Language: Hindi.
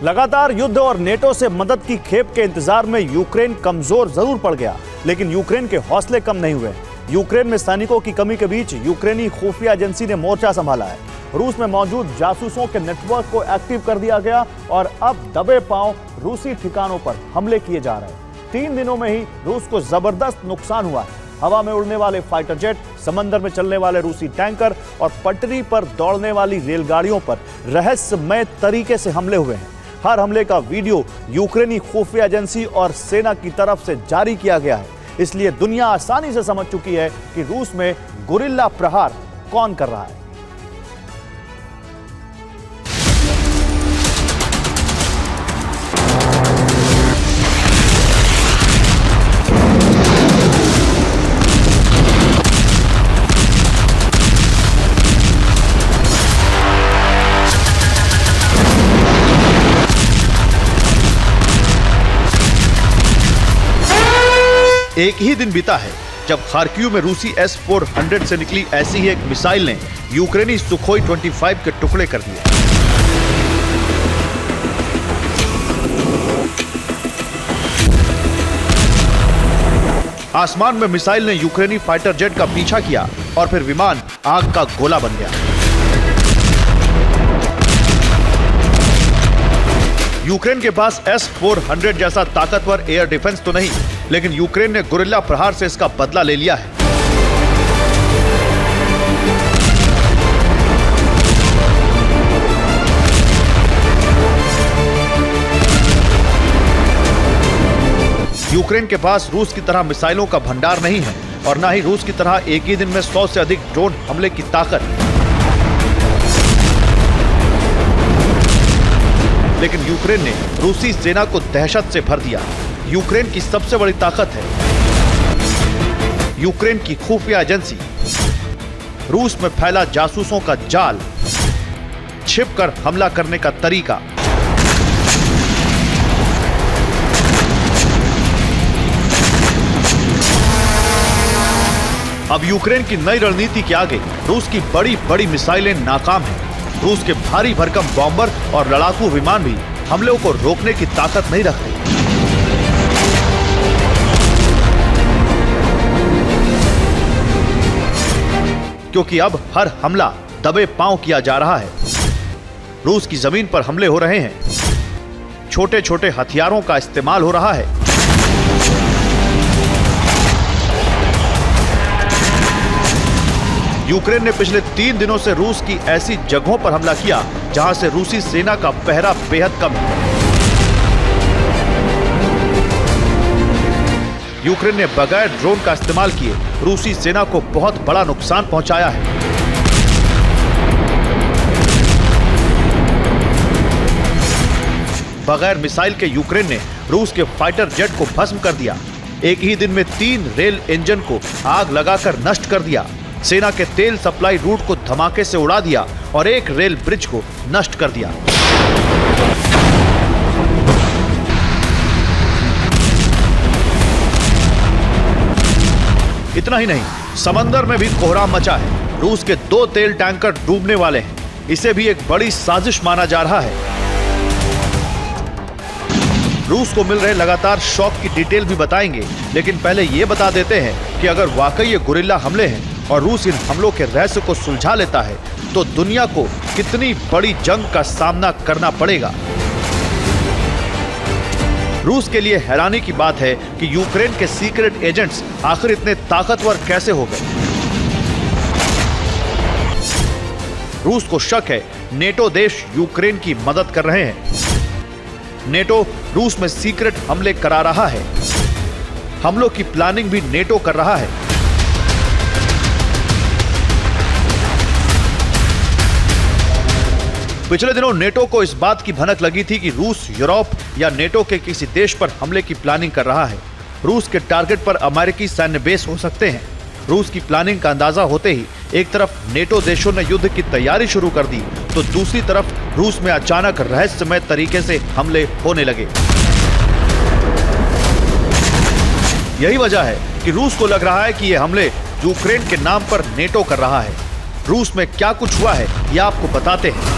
लगातार युद्ध और नेटो से मदद की खेप के इंतजार में यूक्रेन कमजोर जरूर पड़ गया, लेकिन यूक्रेन के हौसले कम नहीं हुए। यूक्रेन में सैनिकों की कमी के बीच यूक्रेनी खुफिया एजेंसी ने मोर्चा संभाला है। रूस में मौजूद जासूसों के नेटवर्क को एक्टिव कर दिया गया और अब दबे पांव रूसी ठिकानों पर हमले किए जा रहे हैं। 3 दिनों में ही रूस को जबरदस्त नुकसान हुआ है। हवा में उड़ने वाले फाइटर जेट, समंदर में चलने वाले रूसी टैंकर और पटरी पर दौड़ने वाली रेलगाड़ियों पर रहस्यमय तरीके से हमले हुए हैं। हर हमले का वीडियो यूक्रेनी खुफिया एजेंसी और सेना की तरफ से जारी किया गया है, इसलिए दुनिया आसानी से समझ चुकी है कि रूस में गुरिल्ला प्रहार कौन कर रहा है। एक ही दिन बीता है जब खार्किव में रूसी S-400 से निकली ऐसी ही एक मिसाइल ने यूक्रेनी सुखोई 25 के टुकड़े कर दिए। आसमान में मिसाइल ने यूक्रेनी फाइटर जेट का पीछा किया और फिर विमान आग का गोला बन गया। यूक्रेन के पास S-400 जैसा ताकतवर एयर डिफेंस तो नहीं, लेकिन यूक्रेन ने गुरिल्ला प्रहार से इसका बदला ले लिया है। यूक्रेन के पास रूस की तरह मिसाइलों का भंडार नहीं है और न ही रूस की तरह एक ही दिन में 100 से अधिक ड्रोन हमले की ताकत। लेकिन यूक्रेन ने रूसी सेना को दहशत से भर दिया। यूक्रेन की सबसे बड़ी ताकत है यूक्रेन की खुफिया एजेंसी। रूस में फैला जासूसों का जाल, छिपकर हमला करने का तरीका। अब यूक्रेन की नई रणनीति के आगे रूस की बड़ी बड़ी मिसाइलें नाकाम हैं। रूस के भारी भरकम बॉम्बर और लड़ाकू विमान भी हमलों को रोकने की ताकत नहीं रखते। क्योंकि अब हर हमला दबे पांव किया जा रहा है। रूस की जमीन पर हमले हो रहे हैं। छोटे छोटे हथियारों का इस्तेमाल हो रहा है। यूक्रेन ने पिछले 3 दिनों से रूस की ऐसी जगहों पर हमला किया जहां से रूसी सेना का पहरा बेहद कम है। यूक्रेन ने बगैर ड्रोन का इस्तेमाल किए रूसी सेना को बहुत बड़ा नुकसान पहुंचाया है। बगैर मिसाइल के यूक्रेन ने रूस के फाइटर जेट को भस्म कर दिया। एक ही दिन में 3 रेल इंजन को आग लगाकर नष्ट कर दिया। सेना के तेल सप्लाई रूट को धमाके से उड़ा दिया और एक रेल ब्रिज को नष्ट कर दिया। इतना ही नहीं, समंदर में भी कोहराम मचा है। रूस के 2 तेल टैंकर डूबने वाले हैं। इसे भी एक बड़ी साजिश माना जा रहा है। रूस को मिल रहे लगातार शॉक की डिटेल भी बताएंगे, लेकिन पहले यह बता देते हैं कि अगर वाकई ये गुरिल्ला हमले हैं और रूस इन हमलों के रहस्य को सुलझा लेता है तो दुनिया को कितनी बड़ी जंग का सामना करना पड़ेगा। रूस के लिए हैरानी की बात है कि यूक्रेन के सीक्रेट एजेंट्स आखिर इतने ताकतवर कैसे हो गए। रूस को शक है नेटो देश यूक्रेन की मदद कर रहे हैं। नेटो रूस में सीक्रेट हमले करा रहा है। हमलों की प्लानिंग भी नेटो कर रहा है। पिछले दिनों नेटो को इस बात की भनक लगी थी कि रूस यूरोप या नेटो के किसी देश पर हमले की प्लानिंग कर रहा है। रूस के टारगेट पर अमेरिकी सैन्य बेस हो सकते हैं। रूस की प्लानिंग का अंदाजा होते ही एक तरफ नेटो देशों ने युद्ध की तैयारी शुरू कर दी, तो दूसरी तरफ रूस में अचानक रहस्यमय तरीके से हमले होने लगे। यही वजह है कि रूस को लग रहा है कि ये हमले यूक्रेन के नाम पर नेटो कर रहा है। रूस में क्या कुछ हुआ है यह आपको बताते हैं।